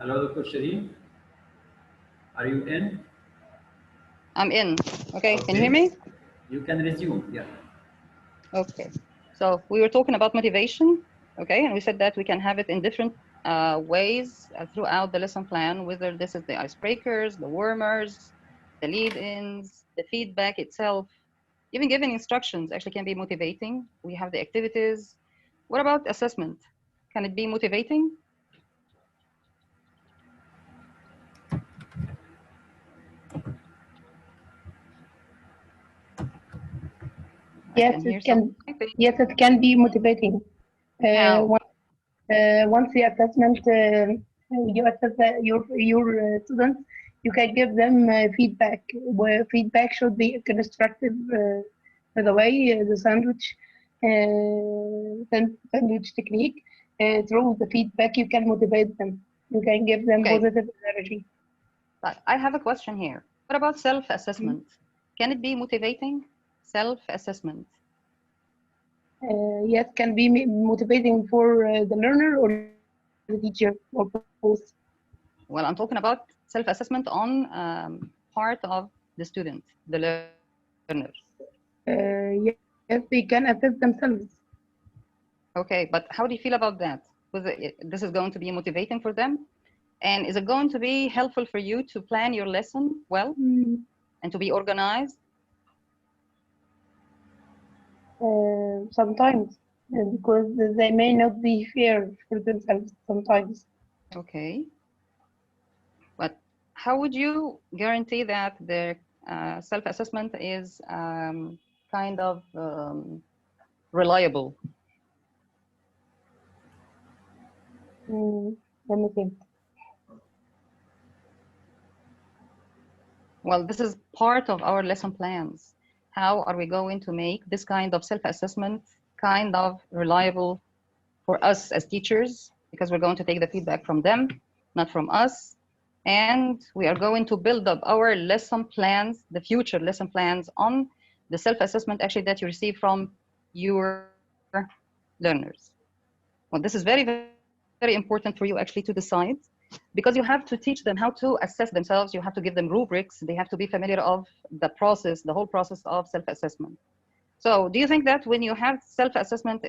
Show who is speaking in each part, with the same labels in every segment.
Speaker 1: Hello, Dr. Shireen. Are you in?
Speaker 2: I'm in. Okay, can you hear
Speaker 1: Okay.
Speaker 2: me?
Speaker 1: You can resume. Yeah.
Speaker 2: Okay. So we were talking about motivation, okay, and we said that we can have it in different ways throughout the lesson plan, whether this is the icebreakers, the warmers, the lead-ins, the feedback itself, even giving instructions actually can be motivating. We have the activities. What about assessment? Can it be motivating? I
Speaker 3: Yes,
Speaker 2: can
Speaker 3: it
Speaker 2: hear some
Speaker 3: can.
Speaker 2: typing.
Speaker 3: Yes, it can be motivating.
Speaker 2: How?
Speaker 3: Once the assessment, you assess your students, you can give them feedback. Where feedback should be constructive. By the way, the sandwich technique. Through the feedback, you can motivate them. You can give them
Speaker 2: Okay,
Speaker 3: positive energy.
Speaker 2: but I have a question here. What about self-assessment? Can it be motivating? Self-assessment.
Speaker 3: Yes, can be motivating for the learner or the teacher or both.
Speaker 2: Well, I'm talking about self-assessment on part of the student, the learner.
Speaker 3: Yes, they can assess themselves.
Speaker 2: Okay, but how do you feel about that? This is going to be motivating for them? And is it going to be helpful for you to plan your lesson well and to be organized?
Speaker 3: Sometimes, because they may not be fair for themselves sometimes.
Speaker 2: Okay, but how would you guarantee that the self-assessment is kind of reliable?
Speaker 3: Let me think.
Speaker 2: Well, this is part of our lesson plans. How are we going to make this kind of self-assessment kind of reliable for us as teachers? Because we're going to take the feedback from them, not from us. And we are going to build up our lesson plans, the future lesson plans on the self-assessment actually that you receive from your learners. Well, this is very, very important for you actually to decide because you have to teach them how to assess themselves. You have to give them rubrics. They have to be familiar of the process, the whole process of self-assessment. So do you think that when you have self-assessment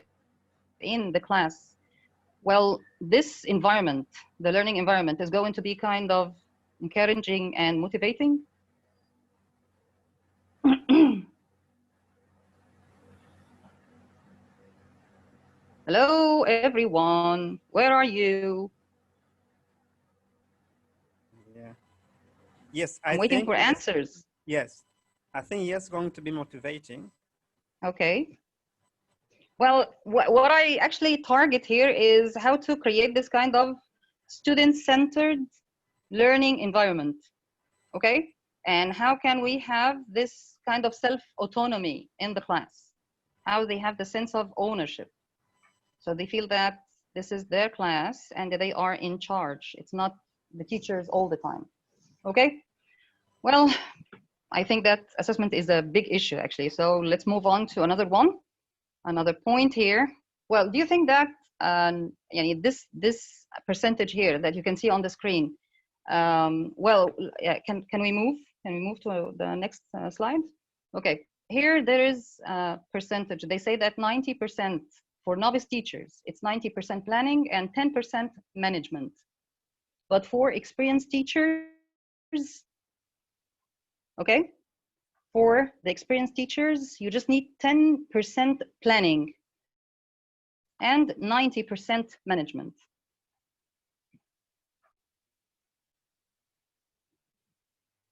Speaker 2: in the class, well, this environment, the learning environment is going to be kind of encouraging and motivating? Hello, everyone. Where are you?
Speaker 4: Yeah. Yes,
Speaker 2: I'm
Speaker 4: I
Speaker 2: waiting
Speaker 4: think
Speaker 2: for
Speaker 4: yes.
Speaker 2: answers.
Speaker 4: Yes, I think yes, going to be motivating.
Speaker 2: Okay. Well, what I actually target here is how to create this kind of student-centered learning environment, okay? And how can we have this kind of self-autonomy in the class? How they have the sense of ownership. So they feel that this is their class and that they are in charge. It's not the teachers all the time, okay? Well, I think that assessment is a big issue actually. So let's move on to another one. Another point here. Well, do you think that this percentage here that you can see on the screen? Well, yeah, can we move? Can we move to the next slide? Okay, here there is a percentage. They say that 90% for novice teachers, it's 90% planning and 10% management. But for experienced teachers, okay, for the experienced teachers, you just need 10% planning and 90% management.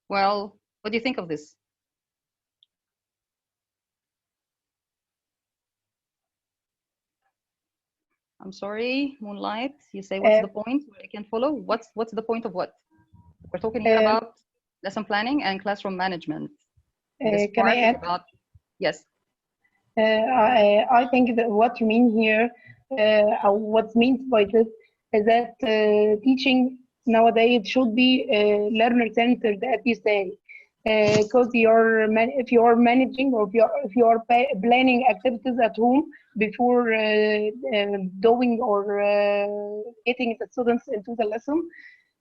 Speaker 2: Well, what do you think of this? I'm sorry, Moonlight, you say what's the point? I can follow. What's the point of what? We're talking here about lesson planning and classroom management. This
Speaker 3: Can
Speaker 2: part
Speaker 3: I
Speaker 2: is
Speaker 3: add?
Speaker 2: about, yes.
Speaker 3: I think that what you mean here, what's meant by this is that teaching nowadays should be learner-centered, as you say, because if you're managing or if you're planning activities at home before doing or getting the students into the lesson,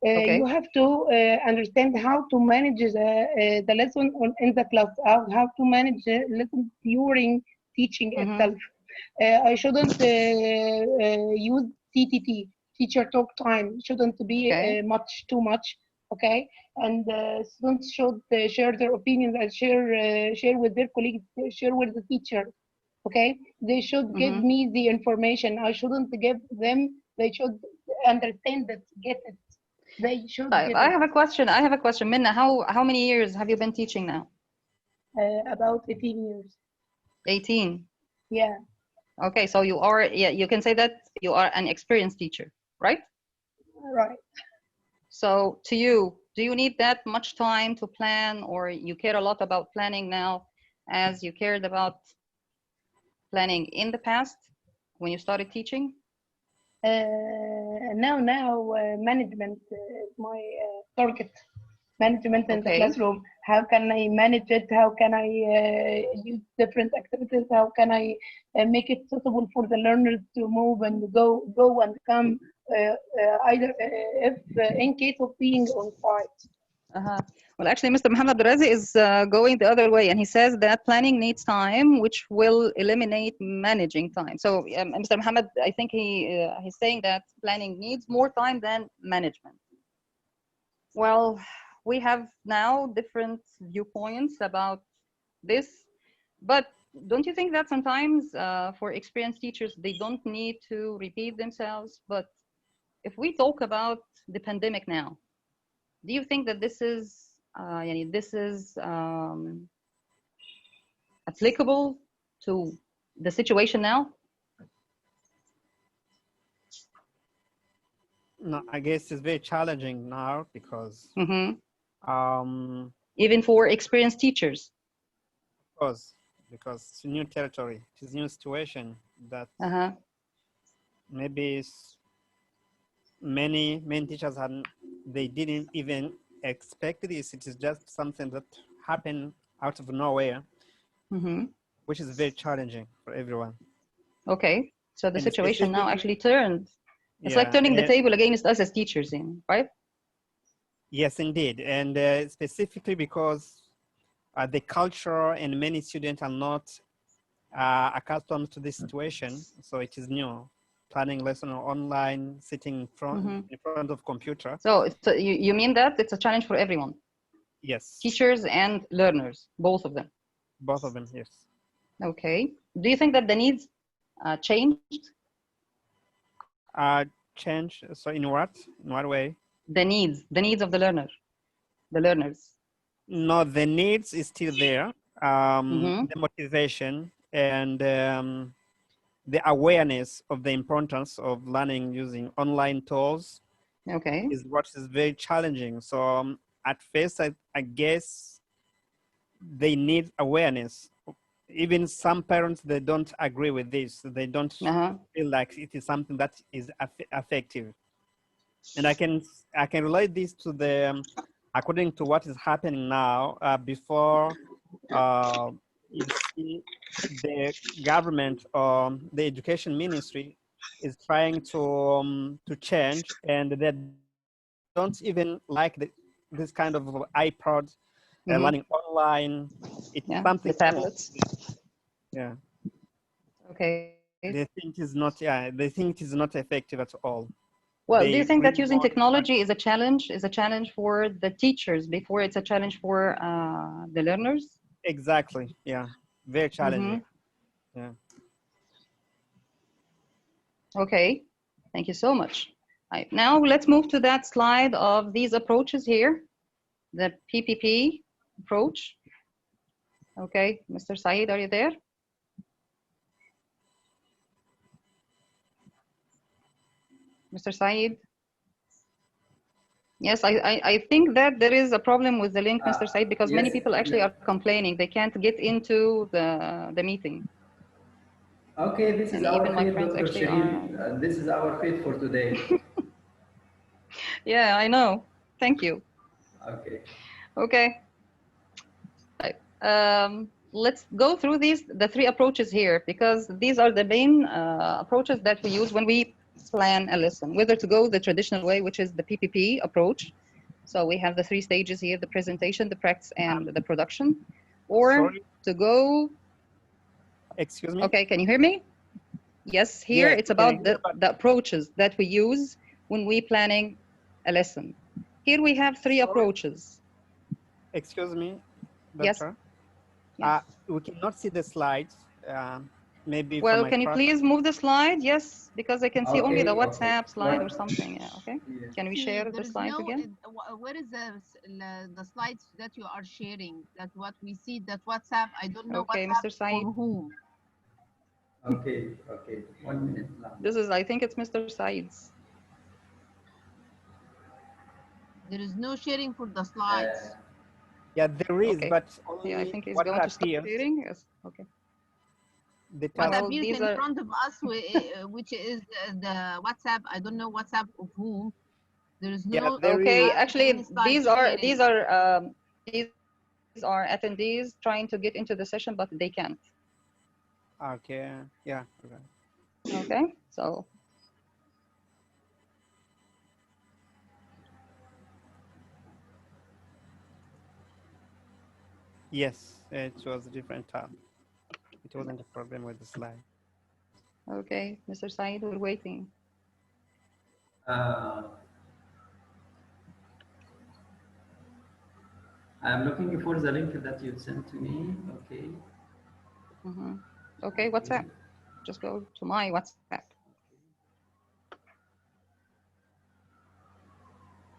Speaker 2: Okay.
Speaker 3: You have to understand how to manage the lesson in the class, how to manage the lesson during teaching itself. I shouldn't use TTT, teacher talk time, shouldn't be
Speaker 2: Okay.
Speaker 3: too much, okay? And students should share their opinions and share with their colleagues, share with the teacher, okay? They should give me the information. I shouldn't give them. They should understand it, get it. They should get
Speaker 2: I
Speaker 3: it.
Speaker 2: have a question. I have a question. Minna, how many years have you been teaching now?
Speaker 3: About 18 years.
Speaker 2: 18.
Speaker 3: Yeah.
Speaker 2: Okay, so you are, yeah, you can say that you are an experienced teacher, right?
Speaker 3: Right.
Speaker 2: So to you, do you need that much time to plan, or you care a lot about planning now as you cared about planning in the past when you started teaching?
Speaker 3: Now, management is my target. Management in the
Speaker 2: Okay.
Speaker 3: classroom. How can I manage it? How can I use different activities? How can I make it suitable for the learners to move and go and come? Either if in case of being on site.
Speaker 2: Well, actually, Mr. Mohammed Razi is going the other way, and he says that planning needs time, which will eliminate managing time. So, Mr. Mohammed, I think he's saying that planning needs more time than management. Well, we have now different viewpoints about this, but don't you think that sometimes for experienced teachers, they don't need to repeat themselves? But if we talk about the pandemic now, do you think that this is applicable to the situation now?
Speaker 4: No, I guess it's very challenging now because
Speaker 2: even for experienced teachers.
Speaker 4: Because it's a new territory, it's a new situation that maybe many teachers they didn't even expect this. It is just something that happened out of nowhere, which is very challenging for everyone.
Speaker 2: Okay, so the situation now actually turned. It's like turning the table against us as teachers, right?
Speaker 4: Yes, indeed. And specifically because the culture and many students are not accustomed to this situation. So it is new. Planning lesson online, sitting in front of computer.
Speaker 2: So you mean that it's a challenge for everyone?
Speaker 4: Yes.
Speaker 2: Teachers and learners, both of them?
Speaker 4: Both of them, yes.
Speaker 2: Okay. Do you think that the needs changed?
Speaker 4: Change, so in what way?
Speaker 2: The needs of the learners.
Speaker 4: No, the needs is still there. The motivation and the awareness of the importance of learning using online tools is what is very challenging. So at first, I guess they need awareness. Even some parents, they don't agree with this. They don't feel like it is something that is effective. And I can relate this to the, according to what is happening now, before you see the government, the education ministry is trying to change, and they don't even like this kind of iPod learning online. It's something.
Speaker 2: The tablets.
Speaker 4: Yeah.
Speaker 2: Okay.
Speaker 4: They think it's not. Yeah, they think it is not effective at all.
Speaker 2: Well, do you think that using technology is a challenge? Is a challenge for the teachers before it's a challenge for the learners?
Speaker 4: Exactly. Yeah. Very challenging. Yeah.
Speaker 2: Okay. Thank you so much. Right. Now let's move to that slide of these approaches here, the PPP approach. Okay, Mr. Saeed, are you there? Mr. Saeed? Yes, I think that there is a problem with the link, Mr. Saeed, because many people actually are complaining. They can't get into the meeting.
Speaker 1: Okay, this is our fate, Dr. Shireen. This is our fate for today.
Speaker 2: Yeah, I know. Thank you.
Speaker 1: Okay.
Speaker 2: Okay. Let's go through the three approaches here, because these are the main approaches that we use when we plan a lesson, whether to go the traditional way, which is the PPP approach. So we have the 3 stages here, the presentation, the practice, and the production, or
Speaker 4: Sorry.
Speaker 2: to go.
Speaker 4: Excuse me?
Speaker 2: Okay, can you hear me? Yes, here
Speaker 4: Yeah,
Speaker 2: it's about the approaches that we use when we planning a lesson. Here we have 3 approaches.
Speaker 4: Excuse me,
Speaker 2: Yes.
Speaker 4: doctor.
Speaker 2: Yes.
Speaker 4: We cannot see the slides. Maybe
Speaker 2: Well,
Speaker 4: from my
Speaker 2: can you please move the slide? Yes, because I can see only the
Speaker 1: Okay,
Speaker 2: WhatsApp slide or
Speaker 1: What?
Speaker 2: something. Yeah, okay.
Speaker 1: Yeah.
Speaker 2: Can we share the slides again?
Speaker 5: Where is the slides that you are sharing? That what we see, that WhatsApp, I don't know
Speaker 2: Okay,
Speaker 5: WhatsApp
Speaker 2: Mr. Said.
Speaker 5: for whom.
Speaker 1: Okay, 1 minute now.
Speaker 2: This is, I think it's Mr. Said's.
Speaker 5: There is no sharing for the slides.
Speaker 4: Yeah, there is,
Speaker 2: Okay.
Speaker 4: but only
Speaker 2: Yeah, I think he's
Speaker 4: what
Speaker 2: going to stop
Speaker 4: appears.
Speaker 2: sharing. Yes. Okay.
Speaker 4: The
Speaker 5: What
Speaker 4: tab.
Speaker 5: appears
Speaker 2: these
Speaker 5: in
Speaker 2: are-
Speaker 5: front of us, which is the WhatsApp. I don't know WhatsApp of whom. There is
Speaker 4: Yeah,
Speaker 5: no.
Speaker 4: there
Speaker 2: Okay,
Speaker 4: is.
Speaker 2: actually,
Speaker 5: slide
Speaker 2: these
Speaker 5: sharing.
Speaker 2: are attendees trying to get into the session, but they can't.
Speaker 4: Okay. Yeah. Okay.
Speaker 2: Okay, so
Speaker 4: Yes, it was a different tab. It wasn't a problem with the slide.
Speaker 2: okay, Mr. Said, we're waiting.
Speaker 1: I'm looking for the link that you sent to me. Okay.
Speaker 2: Okay, WhatsApp. Just go to my WhatsApp.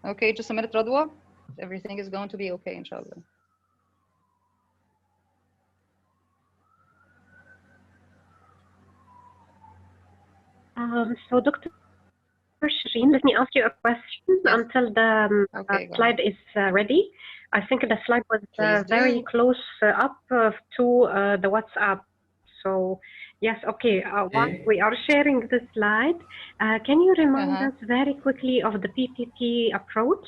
Speaker 2: Okay, just a minute, Radwa. Everything is going to be okay, inshallah.
Speaker 6: So Dr. Shireen, let me ask you a question.
Speaker 2: Yes.
Speaker 6: Until the
Speaker 2: Okay, go
Speaker 6: slide is ready. I think the slide was
Speaker 2: Please
Speaker 6: very
Speaker 2: do.
Speaker 6: close up to the WhatsApp. So yes, okay. Once we are sharing the slide, can you remind us very quickly of the PPP approach?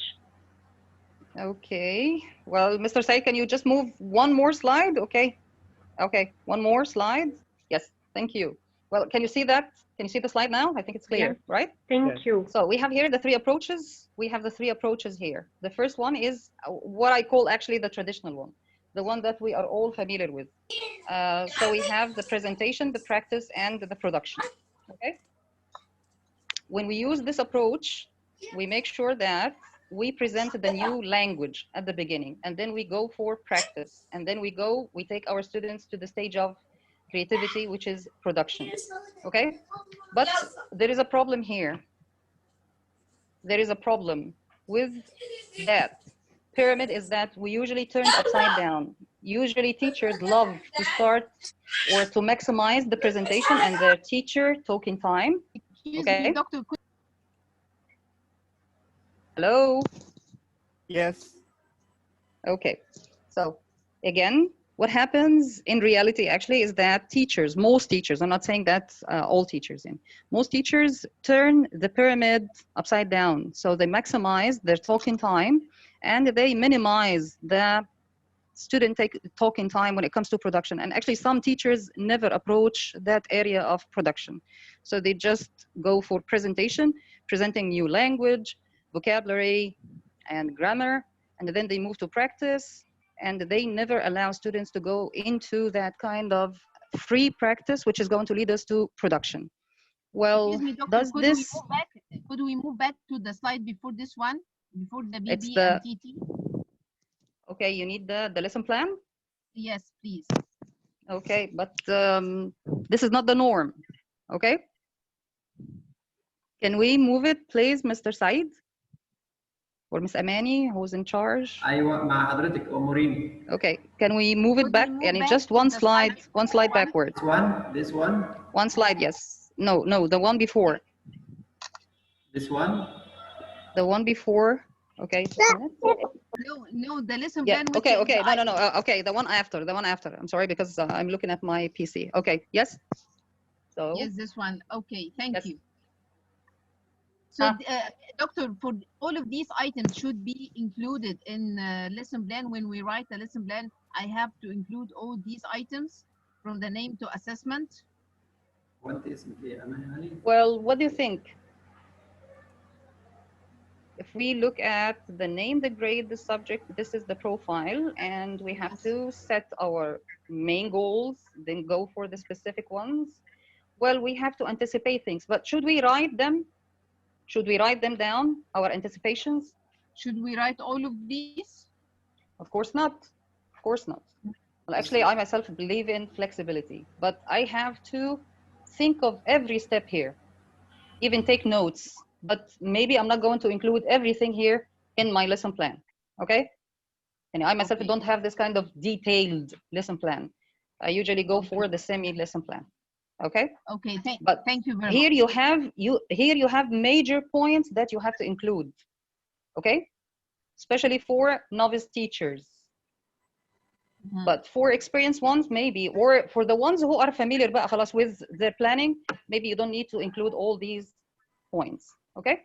Speaker 2: Okay. Well, Mr. Said, can you just move one more slide? Okay. Okay, one more slide. Yes, thank you. Well, can you see that? Can you see the slide now? I think it's clear,
Speaker 6: Yes.
Speaker 2: right?
Speaker 6: Thank you.
Speaker 2: So we have here the 3 approaches. We have the 3 approaches here. The first one is what I call actually the traditional one, the one that we are all familiar with. So we have the presentation, the practice, and the production. Okay. When we use this approach, we make sure that we present the new language at the beginning, and then we go for practice, and then we take our students to the stage of creativity, which is production. Okay, but there is a problem here. There is a problem with that pyramid, is that we usually turn it upside down. Usually teachers love to start or to maximize the presentation and the teacher talking time. Okay.
Speaker 5: Doctor.
Speaker 2: Hello.
Speaker 4: Yes.
Speaker 2: Okay. So again, what happens in reality actually is that teachers, most teachers, I'm not saying that all teachers, most teachers turn the pyramid upside down. So they maximize their talking time and they minimize the student talking time when it comes to production. And actually some teachers never approach that area of production. So they just go for presentation, presenting new language, vocabulary, and grammar, and then they move to practice, and they never allow students to go into that kind of free practice, which is going to lead us to production. Well,
Speaker 5: Excuse me, doctor,
Speaker 2: does this...
Speaker 5: Could we move back to the slide before this one, before the BB
Speaker 2: it's
Speaker 5: and TT?
Speaker 2: Okay, you need the lesson plan?
Speaker 5: Yes, please.
Speaker 2: Okay, but this is not the norm, okay? Can we move it, please, Mr. Said? Or Miss Amani, who's in charge?
Speaker 1: أيوة مع حضرتك أموريني.
Speaker 2: Okay, can we move it back? And
Speaker 5: back
Speaker 2: just one slide, backward.
Speaker 1: This one, this one.
Speaker 2: One slide, yes. No, the one before.
Speaker 1: This one.
Speaker 2: The one before. Okay.
Speaker 5: No, the lesson
Speaker 2: yeah.
Speaker 5: plan.
Speaker 2: Okay. No. Okay, the one after. I'm sorry because I'm looking at my PC. Okay. Yes. So.
Speaker 5: Yes, this one. Okay. Thank you. So, doctor, for all of these items should be included in lesson plan. When we write a lesson plan, I have to include all these items from the name to assessment.
Speaker 2: Well, what do you think? If we look at the name, the grade, the subject, this is the profile, and we have to set our main goals, then go for the specific ones. Well, we have to anticipate things, but should we write them? Should we write them down, our anticipations?
Speaker 5: Should we write all of these?
Speaker 2: Of course not. Of course not. Well, actually, I myself believe in flexibility, but I have to think of every step here, even take notes, but maybe I'm not going to include everything here in my lesson plan, okay? And I myself don't have this kind of detailed lesson plan. I usually go for the semi-lesson plan, okay?
Speaker 5: Okay, thank you very
Speaker 2: here
Speaker 5: much.
Speaker 2: Here you have major points that you have to include, okay? Especially for novice teachers. But for experienced ones, maybe, or for the ones who are familiar بقى خلاص with their planning, maybe you don't need to include all these points, okay?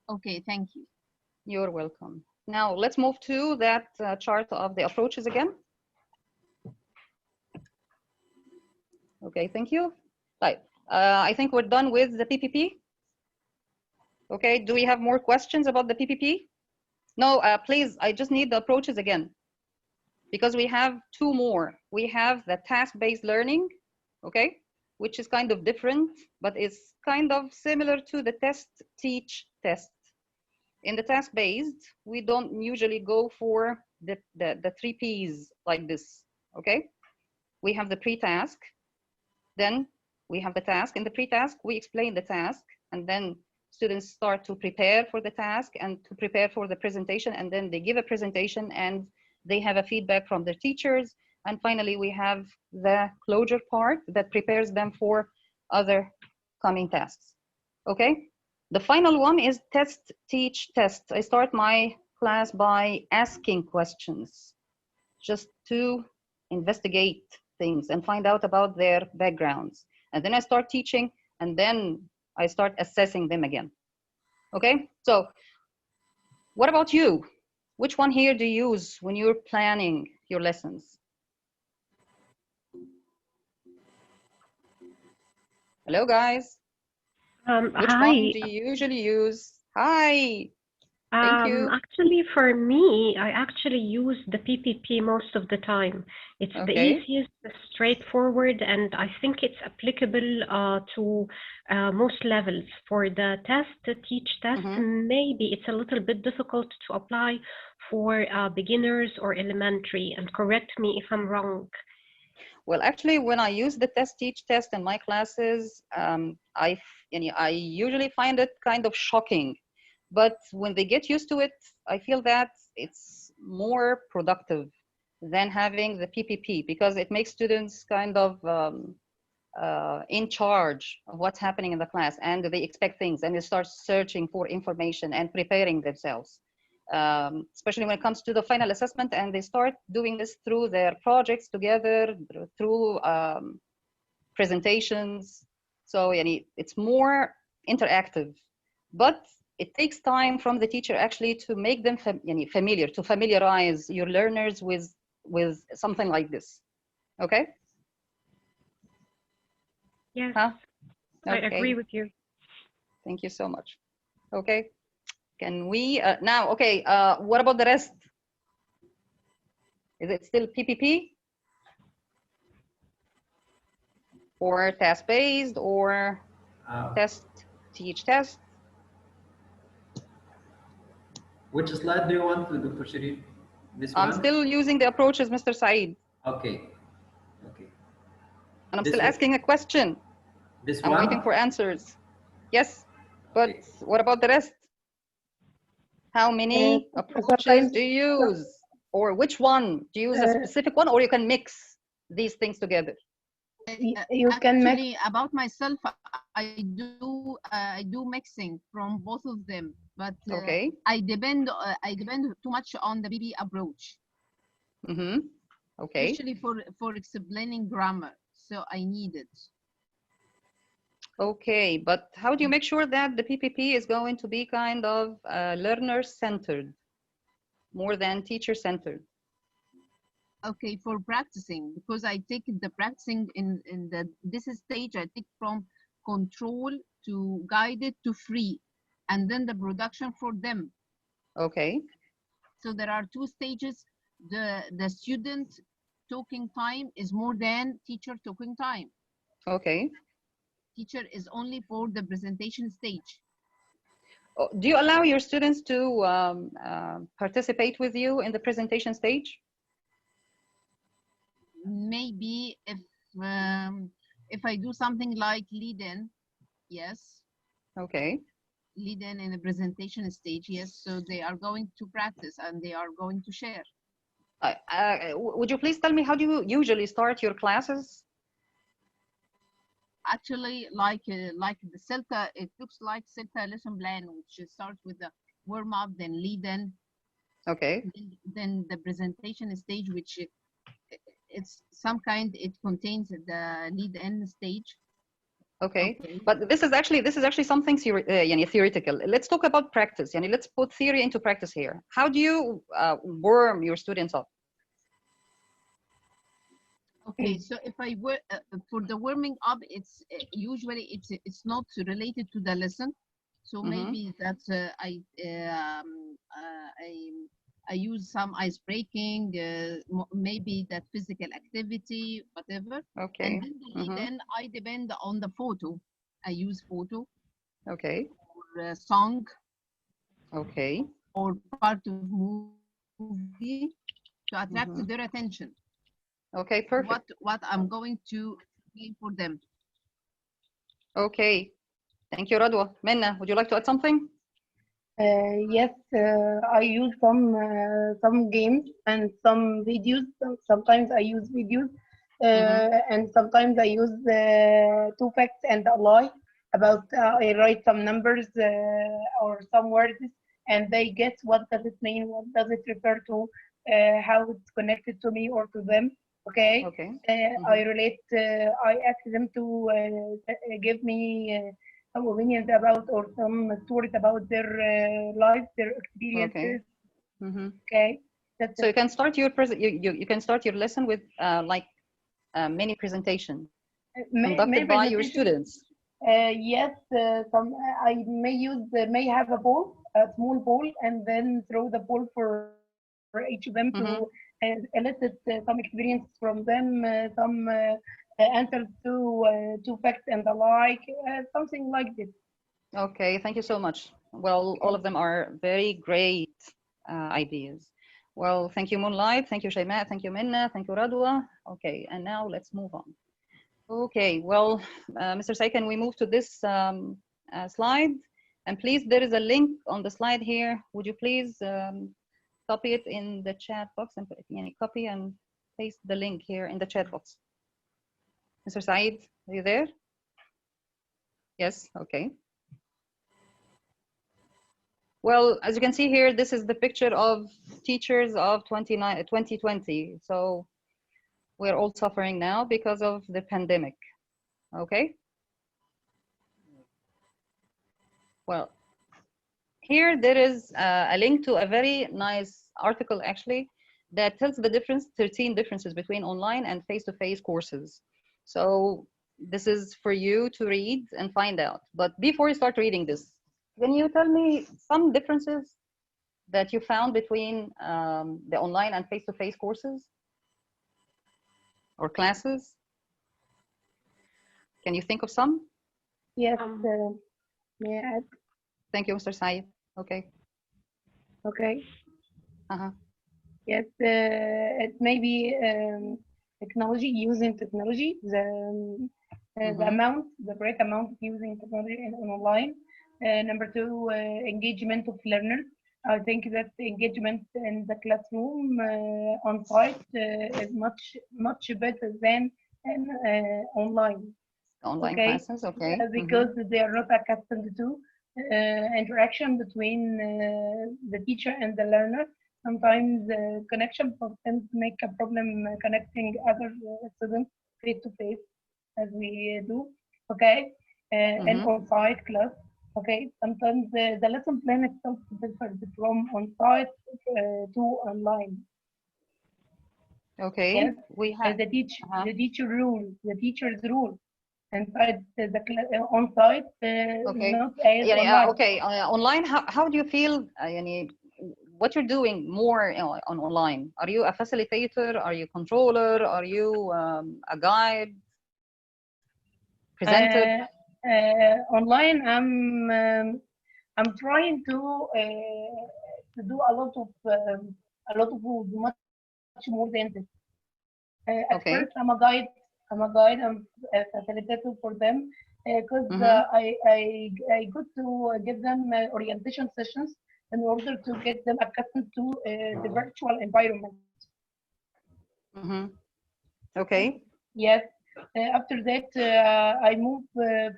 Speaker 5: Okay, thank you.
Speaker 2: You're welcome. Now let's move to that chart of the approaches again. Okay, thank you. Right, I think we're done with the PPP. Okay, do we have more questions about the PPP? No, please, I just need the approaches again, because we have two more. We have the task-based learning, okay, which is kind of different, but it's kind of similar to the test, teach, test. In the task-based, we don't usually go for the 3 Ps like this, okay? We have the pre-task, then we have the task. In the pre-task, we explain the task, and then students start to prepare for the task and to prepare for the presentation, and then they give a presentation and they have a feedback from their teachers. And finally, we have the closure part that prepares them for other coming tasks, okay? The final one is test, teach, test. I start my class by asking questions, just to investigate things and find out about their backgrounds. And then I start teaching, and then I start assessing them again, okay? So what about you? Which one here do you use when you're planning your lessons? Hello, guys. Which
Speaker 6: hi.
Speaker 2: one do you usually use? Hi. Thank you.
Speaker 6: Actually, for me, I actually use the PPP most of the time. It's the easiest, straightforward, and I think it's applicable to most levels. For the test, teach, test, maybe it's a little bit difficult to apply for beginners or elementary, and correct me if I'm wrong.
Speaker 2: Well, actually, when I use the test, teach, test in my classes, I usually find it kind of shocking. But when they get used to it, I feel that it's more productive than having the PPP, because it makes students kind of in charge of what's happening in the class, and they expect things, and they start searching for information and preparing themselves. Especially when it comes to the final assessment, and they start doing this through their projects together, through presentations. So it's more interactive, but it takes time from the teacher actually to make them familiar, to familiarize your learners with something like this, okay?
Speaker 6: Yes,
Speaker 2: huh?
Speaker 6: Okay. I agree with you.
Speaker 2: Thank you so much. Okay. Can we now, okay, what about the rest? Is it still PPP? Or task-based, or test, teach, test?
Speaker 1: Which slide do you want, Dr. Shireen? This
Speaker 2: I'm
Speaker 1: one?
Speaker 2: still using the approaches, Mr. Saeed.
Speaker 1: Okay. Okay.
Speaker 2: And I'm still asking a question.
Speaker 1: This
Speaker 2: I'm
Speaker 1: one?
Speaker 2: waiting for answers. Yes, but what about the rest? How many approaches do you use? Or which one? Do you use a specific one, or you can mix these things together?
Speaker 3: You can
Speaker 5: actually, about myself, I do mixing from both of them, but I depend too much on the PPP approach.
Speaker 2: Okay.
Speaker 5: Especially for explaining grammar, so I need it.
Speaker 2: Okay, but how do you make sure that the PPP is going to be kind of learner-centered more than teacher-centered?
Speaker 5: Okay, for practicing, because I take the practicing in this stage, I take from control to guided to free, and then the production for them.
Speaker 2: Okay.
Speaker 5: So there are two stages. The student talking time is more than teacher talking time.
Speaker 2: Okay.
Speaker 5: Teacher is only for the presentation stage.
Speaker 2: Do you allow your students to participate with you in the presentation stage?
Speaker 5: Maybe if I do something like lead-in, yes.
Speaker 2: Okay.
Speaker 5: Lead-in in the presentation stage, yes. So they are going to practice and they are going to share.
Speaker 2: Would you please tell me, how do you usually start your classes?
Speaker 5: Actually, like the CELTA, it looks like CELTA lesson plan, which starts with the warm-up, then lead-in.
Speaker 2: Okay.
Speaker 5: Then the presentation stage, which it's some kind, it contains the lead-in stage.
Speaker 2: Okay. But this is actually something theoretical. Let's talk about practice. Let's put theory into practice here. How do you warm your students up?
Speaker 5: Okay, so if I were for the warming up, it's usually it's not related to the lesson. So maybe that I use some ice breaking, maybe that physical activity, whatever.
Speaker 2: Okay.
Speaker 5: And then I depend on the photo. I use photo.
Speaker 2: Okay.
Speaker 5: Or a song.
Speaker 2: Okay.
Speaker 5: Or part of movie to attract their attention.
Speaker 2: Okay, perfect.
Speaker 5: What I'm going to explain for them.
Speaker 2: Okay. Thank you, Radwa. Minna, would you like to add something?
Speaker 3: Yes, I use some games and some videos. Sometimes I use videos, and sometimes I use two facts and a lie. About I write some numbers or some words, and they guess what does it mean, what does it refer to, how it's connected to me or to them. Okay.
Speaker 2: Okay.
Speaker 3: I relate. I ask them to give me. Some opinions about or some stories about their life, their experiences.
Speaker 2: Okay.
Speaker 3: Okay.
Speaker 2: So you can start your you can start your lesson with mini presentation conducted by your students.
Speaker 3: Yes, some I may have a small ball, and then throw the ball for each of them to elicit some experience from them, some answers to facts and the like, something like this.
Speaker 2: Okay, thank you so much. Well, all of them are very great ideas. Well, thank you, Moonlight. Thank you, Shayma. Thank you, Minna. Thank you, Radwa. Okay, and now let's move on. Okay, well, Mr. Say, can we move to this slide? And please, there is a link on the slide here. Would you please copy it in the chat box and copy and paste the link here in the chat box? Mr. Saeed, are you there? Yes, okay. Well, as you can see here, this is the picture of teachers of 2020. So we're all suffering now because of the pandemic, okay? Well, here there is a link to a very nice article actually that tells the 13 differences between online and face-to-face courses. So this is for you to read and find out. But before you start reading this, can you tell me some differences that you found between the online and face-to-face courses or classes? Can you think of some?
Speaker 3: Yes, may I add?
Speaker 2: Thank you, Mr. Saeed. Okay.
Speaker 3: Okay.
Speaker 2: Uh-huh.
Speaker 3: Yes, it may be technology, using technology, the great amount of using technology online. Number two, engagement of learners. I think that the engagement in the classroom on site is much better than online.
Speaker 2: Online classes, okay.
Speaker 3: Because they are not accustomed to interaction between the teacher and the learner. Sometimes connection problems make a problem connecting other students face to face, as we do. Okay, and on-site class. Okay, sometimes the lesson plan itself differs from on-site to online.
Speaker 2: Okay.
Speaker 3: Yes.
Speaker 2: We have
Speaker 3: The teacher's rule inside on site,
Speaker 2: okay.
Speaker 3: not as
Speaker 2: يعني,
Speaker 3: online.
Speaker 2: okay. Online, how do you feel? يعني, what you're doing more on online? Are you a facilitator? Are you controller? Are you a guide? Presenter?
Speaker 3: Online, I'm trying to do a lot of much more than this. At
Speaker 2: Okay.
Speaker 3: first, I'm a guide. I'm a facilitator for them because I got to give them orientation sessions in order to get them accustomed to the virtual environment.
Speaker 2: Okay.
Speaker 3: Yes. After that, I moved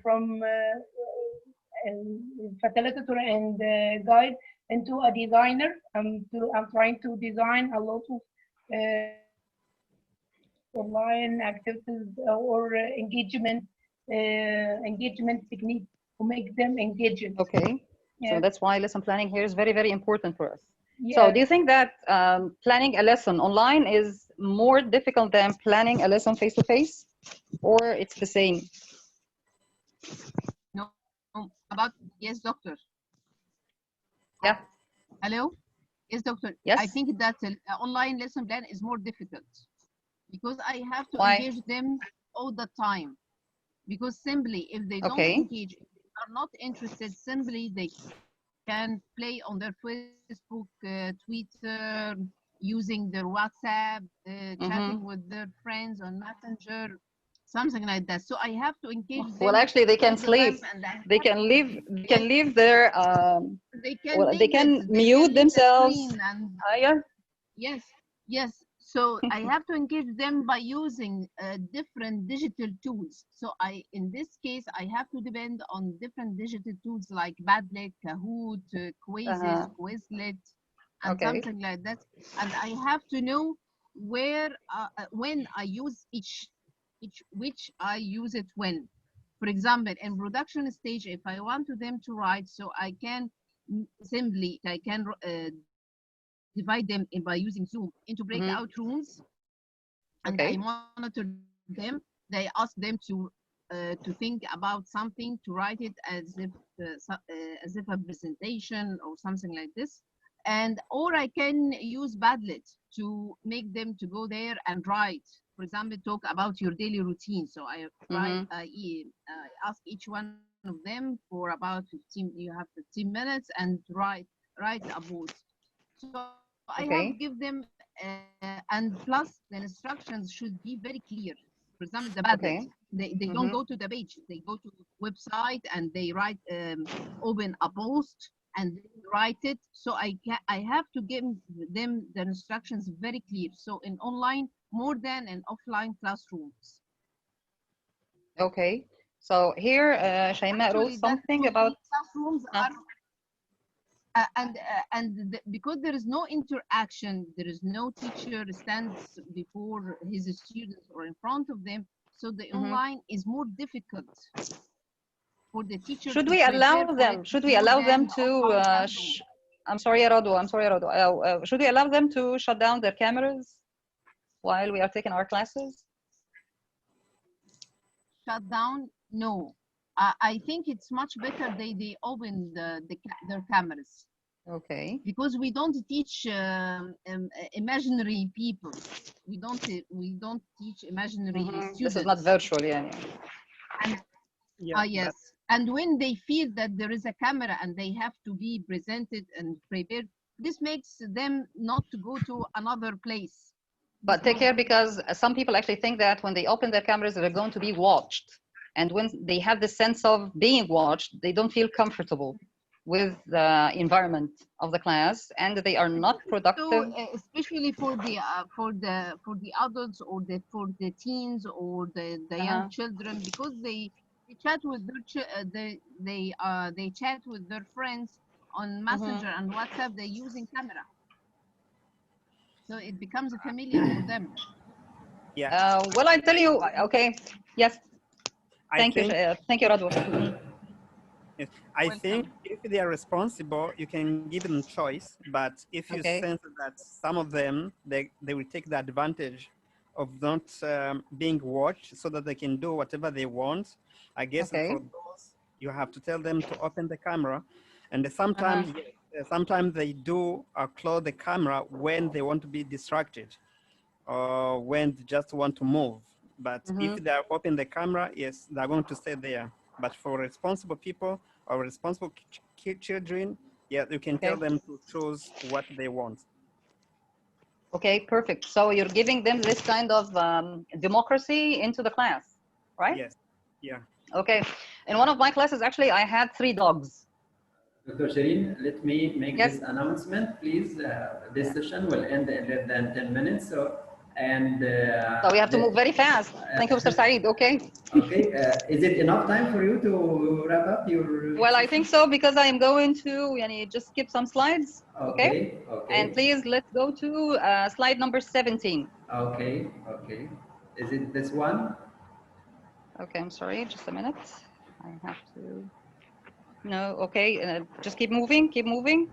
Speaker 3: from facilitator and guide into a designer. I'm trying to design a lot of online activities or engagement techniques to make them engaged.
Speaker 2: Okay.
Speaker 3: Yes.
Speaker 2: So that's why lesson planning here is very, very important for us.
Speaker 3: Yes.
Speaker 2: So do you think that planning a lesson online is more difficult than planning a lesson face-to-face, or it's the same?
Speaker 5: No, yes, doctor.
Speaker 2: Yeah.
Speaker 5: Hello? Yes, doctor.
Speaker 2: Yes.
Speaker 5: I think that online lesson plan is more difficult because I have to
Speaker 2: Why?
Speaker 5: engage them all the time. Because simply, if they don't engage, if they are not interested, simply they can play on their Facebook, Twitter, using their WhatsApp, chatting with their friends on Messenger, something like that. So I have to engage them.
Speaker 2: Well, actually, they can sleep. They can leave. They can leave their. They can mute themselves. Yeah.
Speaker 5: Yes. Yes. So I have to engage them by using different digital tools. So in this case, I have to depend on different digital tools like Padlet, Kahoot, Quizzes, Quizlet, and something like that. And I have to know where, when I use which I use it when. For example, in production stage, if I want them to write, so I can simply, divide them by using Zoom into breakout rooms, and I monitor them. They ask them to think about something, to write it as if a presentation or something like this, or I can use Padlet to make them to go there and write. For example, talk about your daily routine. So I ask each one of them for about 15. You have 15 minutes and write about. So I have to give them, and plus the instructions should be very clear. For example, the Padlet, they don't go to the page, they go to the website and they write, open a post and write it. So I have to give them the instructions very clear. So in online, more than in offline classrooms.
Speaker 2: Okay. So here, Shaima wrote something about
Speaker 5: classrooms are. Because there is no interaction, there is no teacher stands before his students or in front of them, so the online is more difficult for the teacher.
Speaker 2: Should we allow them? Should we allow them to? I'm sorry, Radu. Should we allow them to shut down their cameras while we are taking our classes?
Speaker 5: Shut down? No. I think it's much better they open their cameras.
Speaker 2: Okay.
Speaker 5: Because we don't teach imaginary people. We don't teach imaginary students.
Speaker 2: This is not virtual, yeah.
Speaker 5: And yes. And when they feel that there is a camera and they have to be presented and prepared, this makes them not to go to another place.
Speaker 2: But take care, because some people actually think that when they open their cameras, they're going to be watched. And when they have the sense of being watched, they don't feel comfortable with the environment of the class, and they are not productive.
Speaker 5: So, especially for the adults or for the teens or the young children, because they chat with they chat with their friends on Messenger and WhatsApp. They're using camera, so it becomes familiar for them.
Speaker 4: Yeah.
Speaker 2: Well, I tell you, okay, yes. Thank you, Radu.
Speaker 4: Yes. I think if they are responsible, you can give them choice. But if you sense that some of them, they will take the advantage of not being watched so that they can do whatever they want, I guess for those, you have to tell them to open the camera. And sometimes, sometimes they do close the camera when they want to be distracted or when they just want to move. But if they are open the camera, yes, they're going to stay there. But for responsible people or responsible children, yeah, you can tell them to choose what they want.
Speaker 2: Okay, perfect. So you're giving them this kind of democracy into the class, right?
Speaker 4: Yes, yeah.
Speaker 2: Okay, in one of my classes, actually, I had 3 dogs.
Speaker 1: Dr. Shireen, let me make this announcement, please. This session will end in less than 10 minutes. So
Speaker 2: we have to move very fast. Thank you, Mr. Saeed. Okay.
Speaker 1: Okay. Is it enough time for you to wrap up your?
Speaker 2: Well, I think so, because I am going to just skip some slides.
Speaker 1: Okay.
Speaker 2: And please, let's go to slide number 17.
Speaker 1: Okay. Is it this one?
Speaker 2: Okay, I'm sorry. Just a minute. I have to. No. Okay. Just keep moving. Keep moving.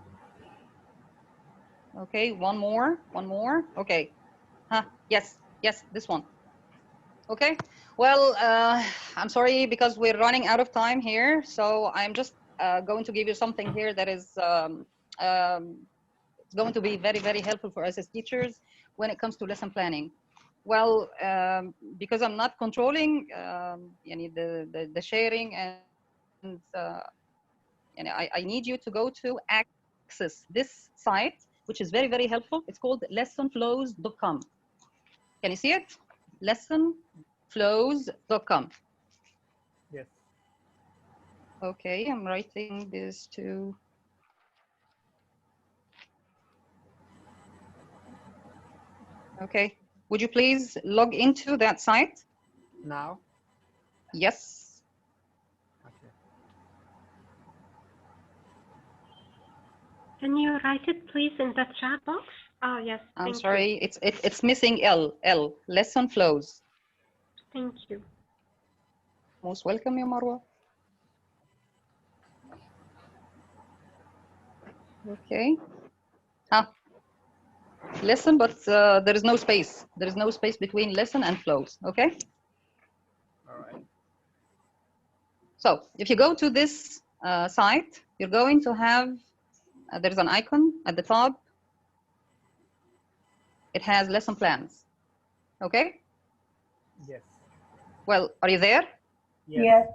Speaker 2: Okay. One more. Okay. Yes, this one. Okay, well, I'm sorry because we're running out of time here. So I'm just going to give you something here that is it's going to be very, very helpful for us as teachers when it comes to lesson planning. Well, because I'm not controlling the sharing, and I need you to go to access this site, which is very, very helpful. It's called lessonflows.com. Can you see it? Lessonflows.com.
Speaker 4: Yes.
Speaker 2: Okay, I'm writing this to. Okay, would you please log into that site?
Speaker 4: Now?
Speaker 2: Yes.
Speaker 4: Okay.
Speaker 6: Can you write it, please, in the chat box? Oh, yes.
Speaker 2: I'm sorry, it's missing L, lesson flows.
Speaker 6: Thank you.
Speaker 2: Most welcome, ya Marwa. Okay. Lesson, but there is no space. There is no space between lesson and flows, okay?
Speaker 4: All right.
Speaker 2: So if you go to this site, you're going to have, there's an icon at the top. It has lesson plans, okay?
Speaker 4: Yes.
Speaker 2: Well, are you there?
Speaker 3: Yes.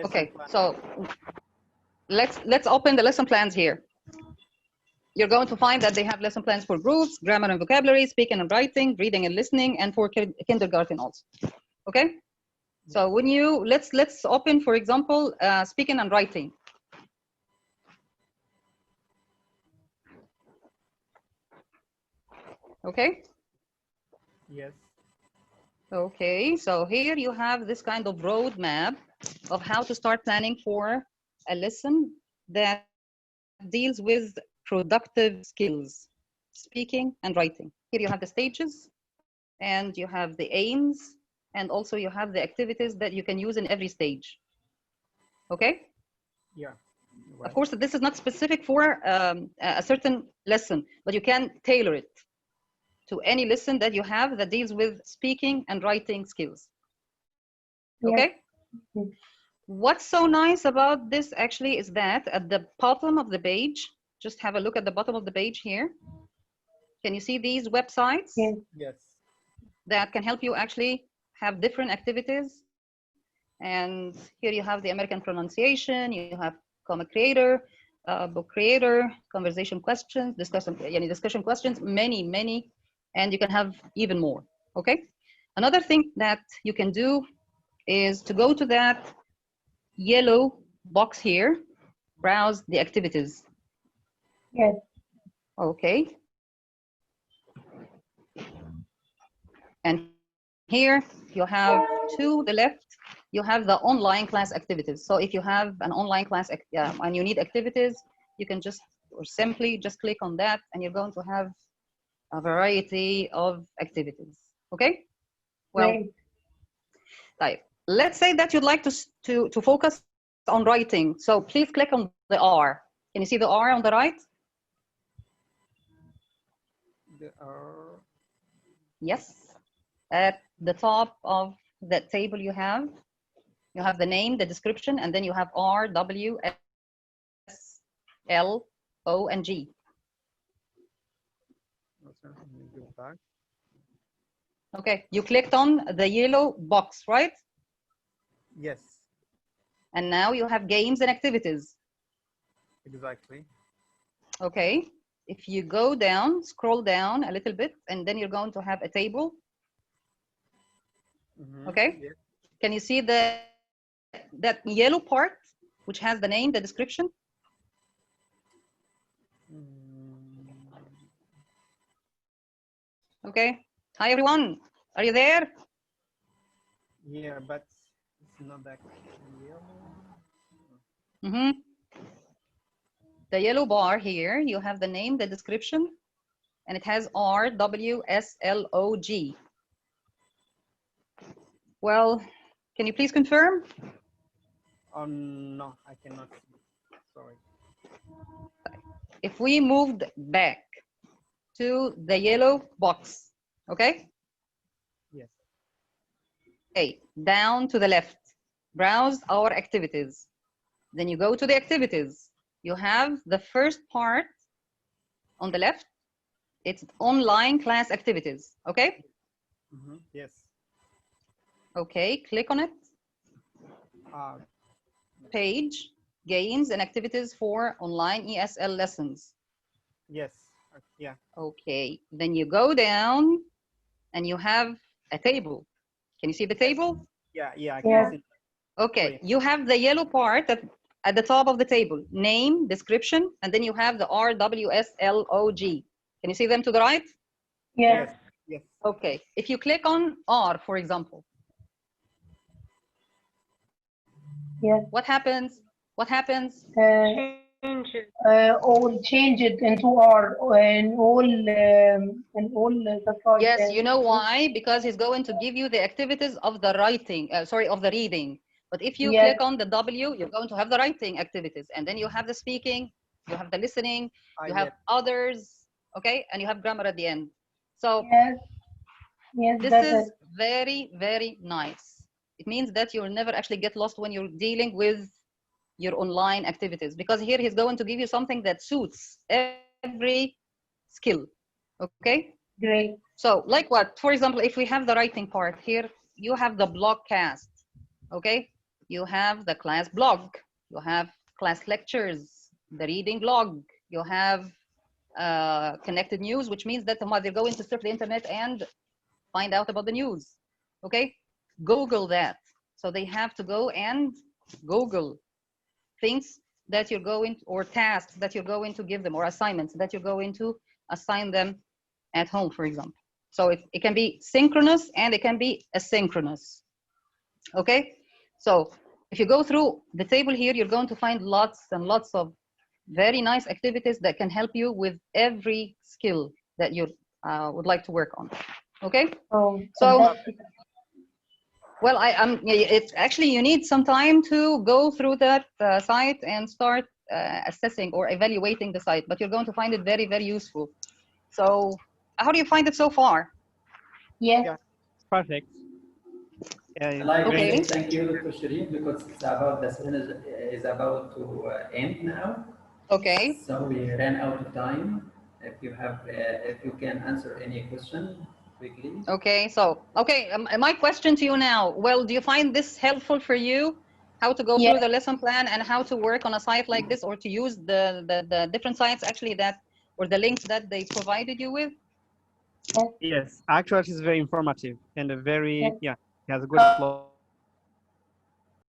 Speaker 2: Okay, so let's open the lesson plans here. You're going to find that they have lesson plans for groups, grammar and vocabulary, speaking and writing, reading and listening, and for kindergarten also. Okay? So when you let's open, for example, speaking and writing. Okay?
Speaker 4: Yes.
Speaker 2: Okay, so here you have this kind of roadmap of how to start planning for a lesson that deals with productive skills, speaking and writing. Here you have the stages, and you have the aims, and also you have the activities that you can use in every stage. Okay?
Speaker 4: Yeah. Right.
Speaker 2: Of course, this is not specific for a certain lesson, but you can tailor it to any lesson that you have that deals with speaking and writing skills. Okay?
Speaker 3: Yes.
Speaker 2: What's so nice about this actually is that at the bottom of the page, just have a look at the bottom of the page here. Can you see these websites?
Speaker 3: Yes.
Speaker 4: Yes.
Speaker 2: That can help you actually have different activities. And here you have the American pronunciation, you have comic creator, book creator, conversation questions, discussion questions, many, and you can have even more, okay? Another thing that you can do is to go to that yellow box here, browse the activities.
Speaker 3: Yes.
Speaker 2: Okay. And here you have to the left, you have the online class activities. So if you have an online class and you need activities, you can just or simply just click on that and you're going to have a variety of activities. Okay? Well,
Speaker 3: Great.
Speaker 2: let's say that you'd like to focus on writing. So please click on the R. Can you see the R on the right?
Speaker 4: The R.
Speaker 2: Yes. At the top of that table you have the name, the description, and then you have R, W, S, L, O, and G. Okay, you clicked on the yellow box, right?
Speaker 4: Yes.
Speaker 2: And now you have games and activities.
Speaker 4: Exactly.
Speaker 2: Okay, if you go down, scroll down a little bit, and then you're going to have a table. Okay, yes. Can you see that yellow part, which has the name, the description? Okay, hi everyone, are you there?
Speaker 4: Yeah, but it's not that yellow.
Speaker 2: The yellow bar here, you have the name, the description, and it has R, W, S, L, O, G. Well, can you please confirm?
Speaker 4: No, I cannot. Sorry.
Speaker 2: If we moved back to the yellow box, okay?
Speaker 4: Yes.
Speaker 2: Okay, down to the left, browse our activities. Then you go to the activities. You have the first part on the left. It's online class activities, okay?
Speaker 4: Yes.
Speaker 2: Okay, click on it. Page, games and activities for online ESL lessons.
Speaker 4: Yes, yeah.
Speaker 2: Okay, then you go down and you have a table. Can you see the table?
Speaker 4: Yeah, I can see.
Speaker 2: Okay, you have the yellow part at the top of the table, name, description, and then you have the RWSLOG. Can you see them to the right?
Speaker 3: Yes.
Speaker 4: Yes.
Speaker 2: Okay, if you click on R, for example.
Speaker 3: Yes.
Speaker 2: What happens? What happens?
Speaker 3: Or change it into R and all
Speaker 2: Yes, you know why? Because he's going to give you the activities of the writing, of the reading. But if you click on the W, you're going to have the writing activities, and then you have the speaking, you have the listening, you have others, okay, and you have grammar at the end. So this is very, very nice. It means that you'll never actually get lost when you're dealing with your online activities, because here he's going to give you something that suits every skill, okay?
Speaker 3: Great.
Speaker 2: So like what? For example, if we have the writing part here, you have the blogcast, okay? You have the class blog, you have class lectures, the reading blog, you have connected news, which means that they're going to surf the internet and find out about the news, okay? Google that. So they have to go and Google things that you're going, or tasks that you're going to give them, or assignments that you're going to assign them at home, for example. So it can be synchronous and it can be asynchronous, okay? So if you go through the table here, you're going to find lots and lots of very nice activities that can help you with every skill that you would like to work on, okay? So, well, it's actually, you need some time to go through that site and start assessing or evaluating the site, but you're going to find it very, very useful. So how do you find it so far?
Speaker 3: Yeah,
Speaker 4: perfect.
Speaker 1: I'd like to say thank you, Dr. Shireen, because it's about the session is about to end now.
Speaker 2: Okay.
Speaker 1: So we ran out of time. If you have, if you can answer any question quickly.
Speaker 2: Okay. So, my question to you now. Well, do you find this helpful for you? How to go through the lesson plan and how to work on a site like this, or to use the different sites actually that, or the links that they provided you with?
Speaker 4: Yes, actually, it's very informative and a very, it has a good flow.